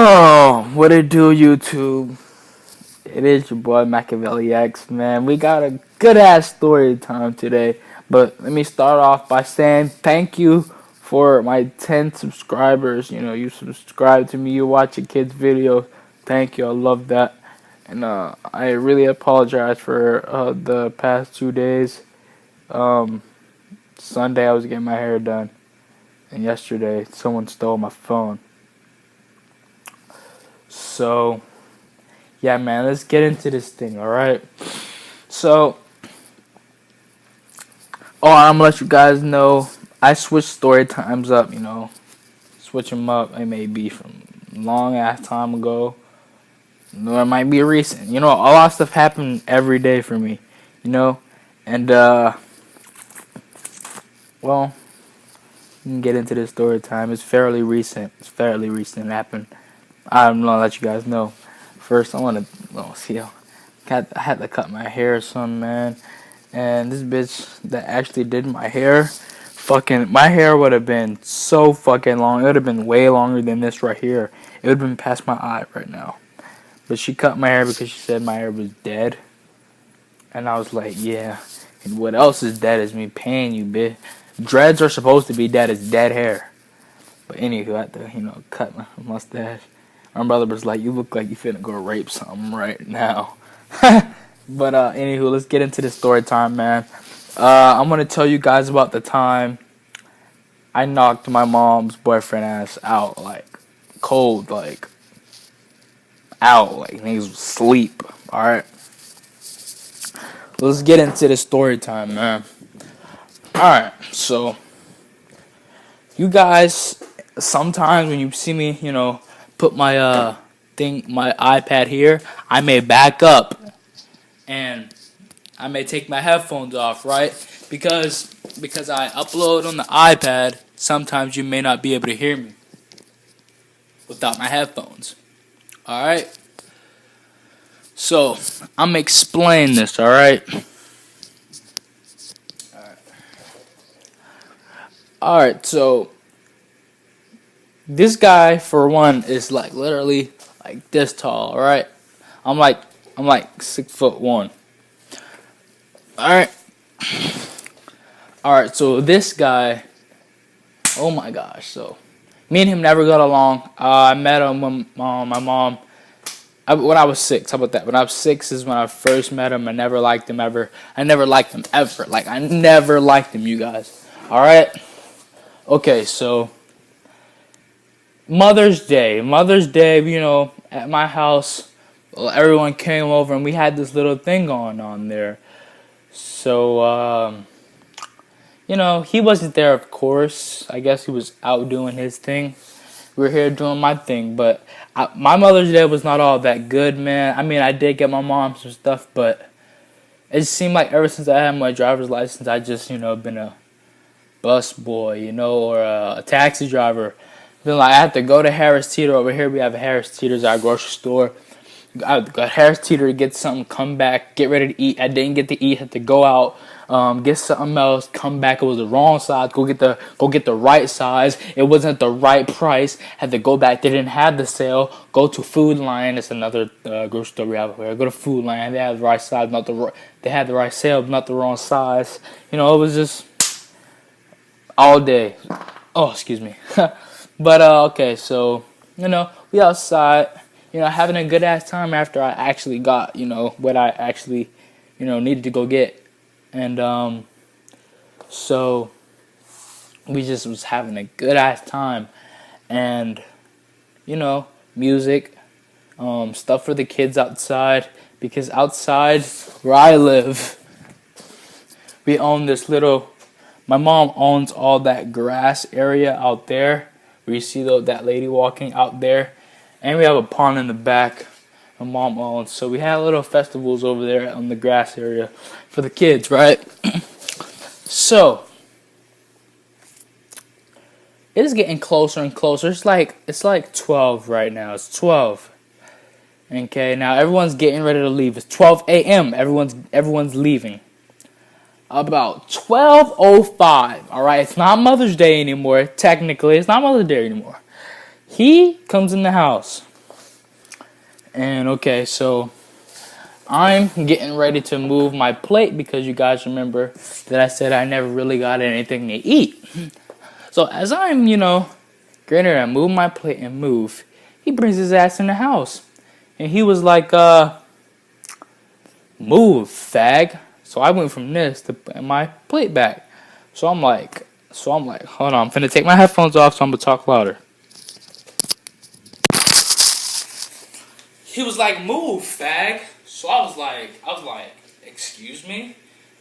Oh, what it do, YouTube? It is your boy Machiavelli X, man. We got a good ass story time today. But let me start off by saying thank you for my 10 subscribers. You know, you subscribe to me, you watch a kid's video. Thank you, I love that. And I really apologize for the past 2 days. Um, Sunday I was getting my hair done, and yesterday someone stole my phone. So yeah, man, let's get into this thing, alright? So, I'm gonna let you guys know, I switched story times up, switch them up. It may be from long ass time ago, or it might be recent. A lot of stuff happen every day for me, and, well, you can get into this story time. It's fairly recent. It happened. I'm gonna let you guys know. First, I want to see. I had to cut my hair or something, man. And this bitch that actually did my hair, my hair would have been so fucking long. It would have been way longer than this right here. It would have been past my eye right now. But she cut my hair because she said my hair was dead. And I was like, yeah. And what else is dead is me paying you, bitch. Dreads are supposed to be dead. It's dead hair. But anywho, I had to, cut my mustache. My brother was like, you look like you finna go rape something right now. But anywho, let's get into the story time, man. I'm gonna tell you guys about the time I knocked my mom's boyfriend ass out, like cold, like out, like niggas was asleep. All right, let's get into the story time, man. All right, so you guys, sometimes when you see me, put my my iPad here, I may back up and I may take my headphones off, right? Because I upload on the iPad, sometimes you may not be able to hear me without my headphones. Alright? So, I'm gonna explain this, alright? Alright, so this guy, for one, is like literally like this tall, alright? I'm like 6'1". Alright. Alright, so this guy, oh my gosh, so me and him never got along. I met him when my mom, when I was 6, how about that? When I was 6 is when I first met him. I never liked him ever. I never liked him ever. Like, I never liked him, you guys. Alright? Okay, so Mother's Day, at my house, everyone came over and we had this little thing going on there. So, he wasn't there, of course. I guess he was out doing his thing. We were here doing my thing, but my Mother's Day was not all that good, man. I mean, I did get my mom some stuff, but it just seemed like ever since I had my driver's license, I just, been a bus boy, or a taxi driver. Then, like, I had to go to Harris Teeter. Over here, we have a Harris Teeter's, our grocery store. I got Harris Teeter to get something, come back, get ready to eat. I didn't get to eat, had to go out, get something else, come back. It was the wrong size. Go get the right size. It wasn't the right price. Had to go back. They didn't have the sale. Go to Food Lion. It's another grocery store we have over here. Go to Food Lion. They had the right size, they had the right sale, but not the wrong size. It was just all day. Oh, excuse me. But okay, so we outside. Having a good ass time after I actually got, what I actually, needed to go get. And, so we just was having a good ass time. And, music, stuff for the kids outside. Because outside where I live, we own my mom owns all that grass area out there. Where you see that lady walking out there. And we have a pond in the back my mom owns. So we had little festivals over there on the grass area for the kids, right? So it is getting closer and closer. It's like 12 right now. It's 12. Okay, now everyone's getting ready to leave. It's 12 a.m. Everyone's leaving. About 12:05. All right, it's not Mother's Day anymore. Technically, it's not Mother's Day anymore. He comes in the house. And okay, so I'm getting ready to move my plate because you guys remember that I said I never really got anything to eat. So as I'm, getting ready to move my plate and move, he brings his ass in the house. And he was like, move, fag. So I went from this to putting my plate back. So I'm like, hold on, I'm finna take my headphones off so I'm gonna talk louder. He was like, move, fag. So I was like, excuse me?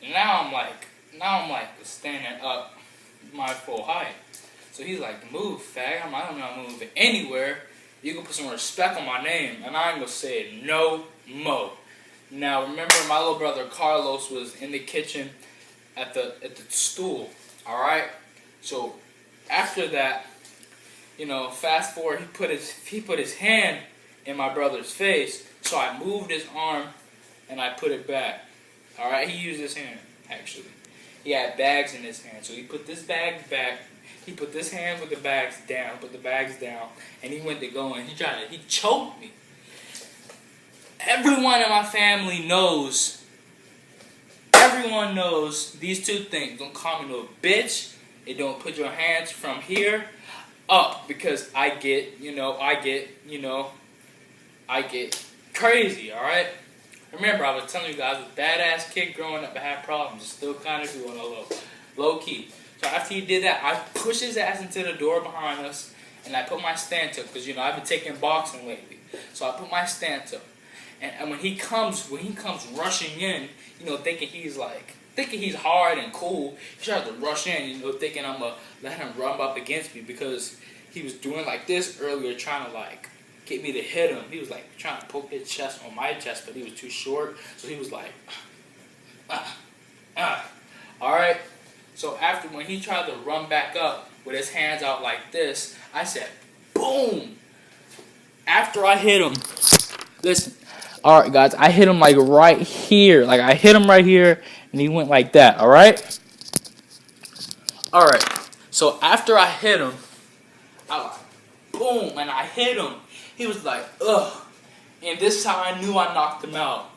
Now I'm like standing up my full height. So he's like, move, fag. I'm not moving anywhere. You can put some respect on my name, and I ain't gonna say it no mo. Now remember, my little brother Carlos was in the kitchen at the stool. All right. So after that, fast forward, he put his hand in my brother's face. So I moved his arm and I put it back. All right. He used his hand actually. He had bags in his hand, so he put this bag back. He put this hand with the bags down, and he went to go and he choked me. Everyone in my family knows. Everyone knows these two things. Don't call me no bitch. And don't put your hands from here up because I get crazy, alright? Remember, I was telling you guys, I was a badass kid growing up. I had problems. Still kind of do on a low key. So after he did that, I pushed his ass into the door behind us, and I put my stance up because I've been taking boxing lately. So I put my stance up, and when he comes rushing in, thinking he's hard and cool, he tries to rush in, thinking I'm gonna let him run up against me because he was doing like this earlier, trying to get me to hit him. He was trying to poke his chest on my chest, but he was too short, so he was like, all right. So after when he tried to run back up with his hands out like this, I said, boom. After I hit him, listen, all right, guys, I hit him right here. I hit him right here, and he went like that, all right? All right, so after I hit him, boom, and I hit him. He was like, ugh. And this is how I knew I knocked him out.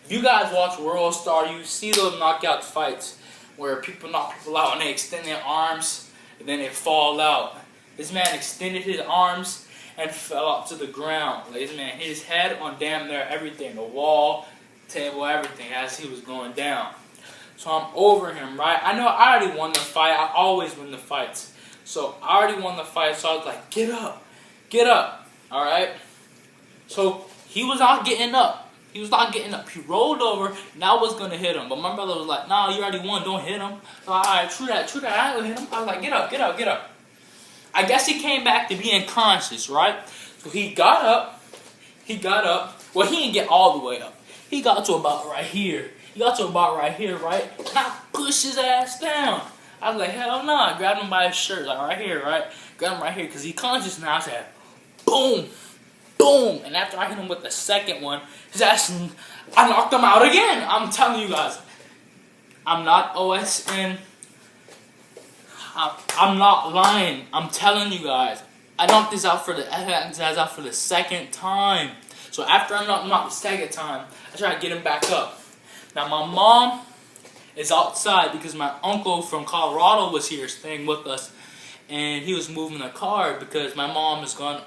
If you guys watch World Star, you see those knockout fights where people knock people out and they extend their arms and then they fall out. This man extended his arms and fell out to the ground. This man hit his head on damn near everything, the wall, table, everything, as he was going down. So I'm over him, right? I know I already won the fight. I always win the fights. So I already won the fight, so I was like, get up, all right? So he was not getting up. He rolled over, and I was going to hit him. But my brother was like, nah, you already won, don't hit him. So all right, true that, I ain't going to hit him. I was like, get up. I guess he came back to being conscious, right? So he got up. Well, he didn't get all the way up. He got to about right here. Right? And I pushed his ass down. I was like, hell no. I grabbed him by his shirt, right here, right? Grabbed him right here, because he's conscious now. I said, boom. And after I hit him with the second one, his ass, I knocked him out again. I'm telling you guys. I'm not OSN. I'm not lying. I'm telling you guys. I knocked this out for the second time. So after I knocked him out the second time, I tried to get him back up. Now my mom is outside because my uncle from Colorado was here staying with us, and he was moving the car because my mom's gonna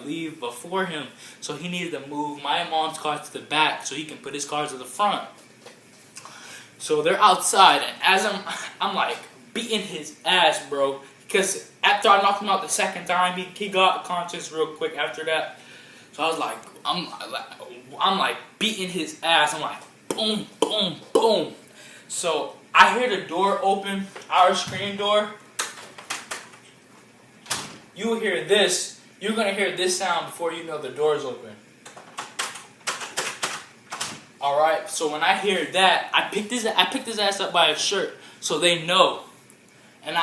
leave before him, so he needed to move my mom's car to the back so he can put his car to the front. So they're outside, and as I'm beating his ass, bro, because after I knocked him out the second time, he got conscious real quick after that. So I was I'm beating his ass. I'm like, boom, boom, boom. So I hear the door open, our screen door. You will hear this. You're gonna hear this sound before you know the door's open. All right. So when I hear that, I picked his ass up by his shirt, so they know. And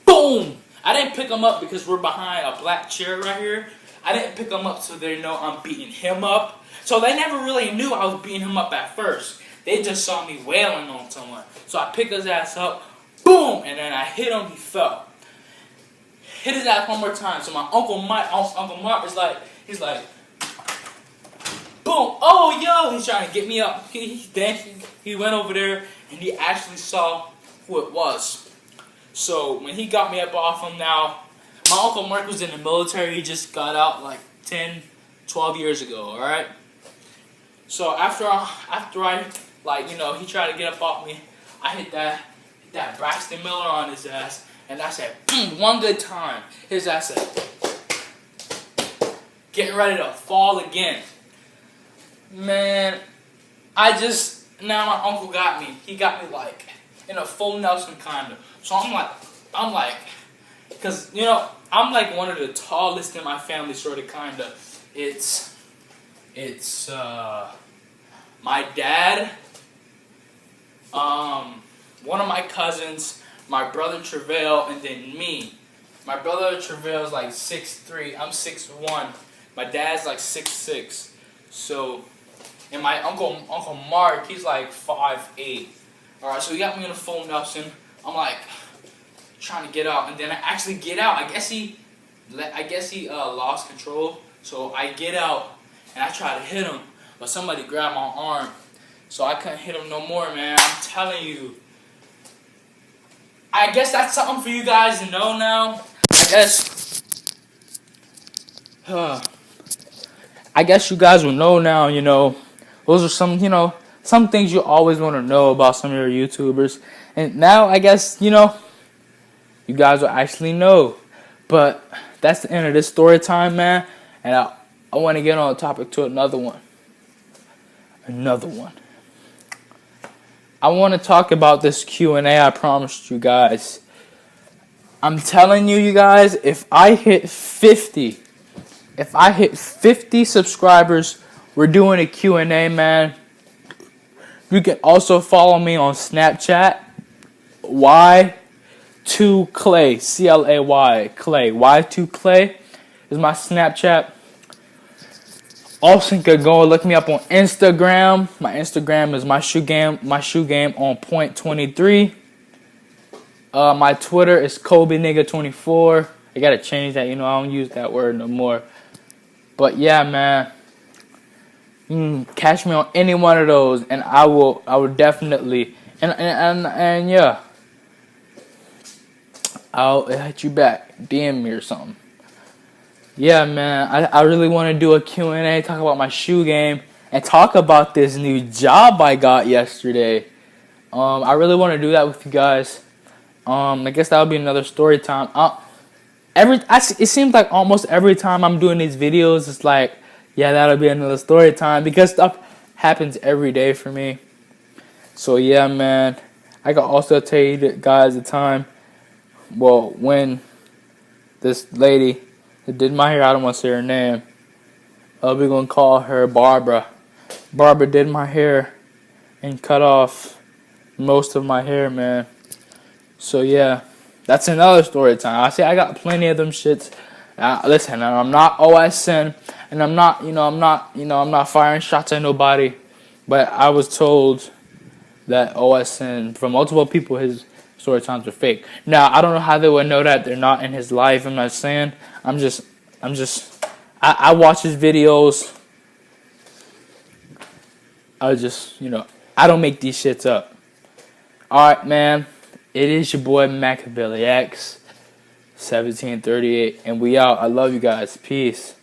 boom! I didn't pick him up because we're behind a black chair right here. I didn't pick him up so they know I'm beating him up. So they never really knew I was beating him up at first. They just saw me wailing on someone. So I picked his ass up, boom, and then I hit him, he fell. Hit his ass one more time. So my Uncle Mark is he's like, boom, oh yo, he's trying to get me up. He went over there and he actually saw who it was. So when he got me up off him now, my Uncle Mark was in the military. He just got out like 10, 12 years ago, alright? So after I like, you know, he tried to get up off me, I hit that Braxton Miller on his ass, and I said, one good time. His ass said, getting ready to fall again. Man, now my uncle got me. He got me like in a full Nelson kind of. So I'm like, because, you know, I'm like one of the tallest in my family, sort of, kind of. It's my dad, one of my cousins, my brother Trevail, and then me. My brother Trevail is like 6'3", I'm 6'1". My dad's like 6'6". So, and my uncle Mark, he's like 5'8". Alright, so he got me in a full Nelson. I'm like trying to get out, and then I actually get out. I guess he lost control. So I get out and I try to hit him, but somebody grabbed my arm, so I couldn't hit him no more, man. I'm telling you. I guess that's something for you guys to know now. I guess you guys will know now, you know. Those are some, you know, some things you always want to know about some of your YouTubers. And now, I guess, you know, you guys will actually know. But that's the end of this story time, man. And I want to get on a topic to another one. I want to talk about this Q&A I promised you guys. I'm telling you guys, if I hit 50 subscribers, we're doing a Q&A, man. You can also follow me on Snapchat, Y2Clay, C-L-A-Y, Clay. Y2Clay is my Snapchat. Also, you can go and look me up on Instagram. My Instagram is my shoe game on point 23. My Twitter is KobeNigga24. I gotta change that, you know, I don't use that word no more. But yeah, man, you can catch me on any one of those, and I will definitely, and yeah, I'll hit you back, DM me or something. Yeah, man, I really want to do a Q&A, talk about my shoe game, and talk about this new job I got yesterday. I really want to do that with you guys. I guess that would be another story time. It seems like almost every time I'm doing these videos, it's like, yeah, that'll be another story time, because stuff happens every day for me. So yeah, man, I can also tell you guys the time, well, when this lady that did my hair, I don't want to say her name, we're going to call her Barbara. Barbara did my hair and cut off most of my hair, man. So yeah, that's another story time. I got plenty of them shits. Listen, I'm not OSN, and I'm not firing shots at nobody, but I was told that OSN, from multiple people, his story times are fake. Now, I don't know how they would know that. They're not in his life. I'm not saying. I watch his videos. I don't make these shits up. Alright, man. It is your boy Machiavelli X 1738, and we out. I love you guys. Peace.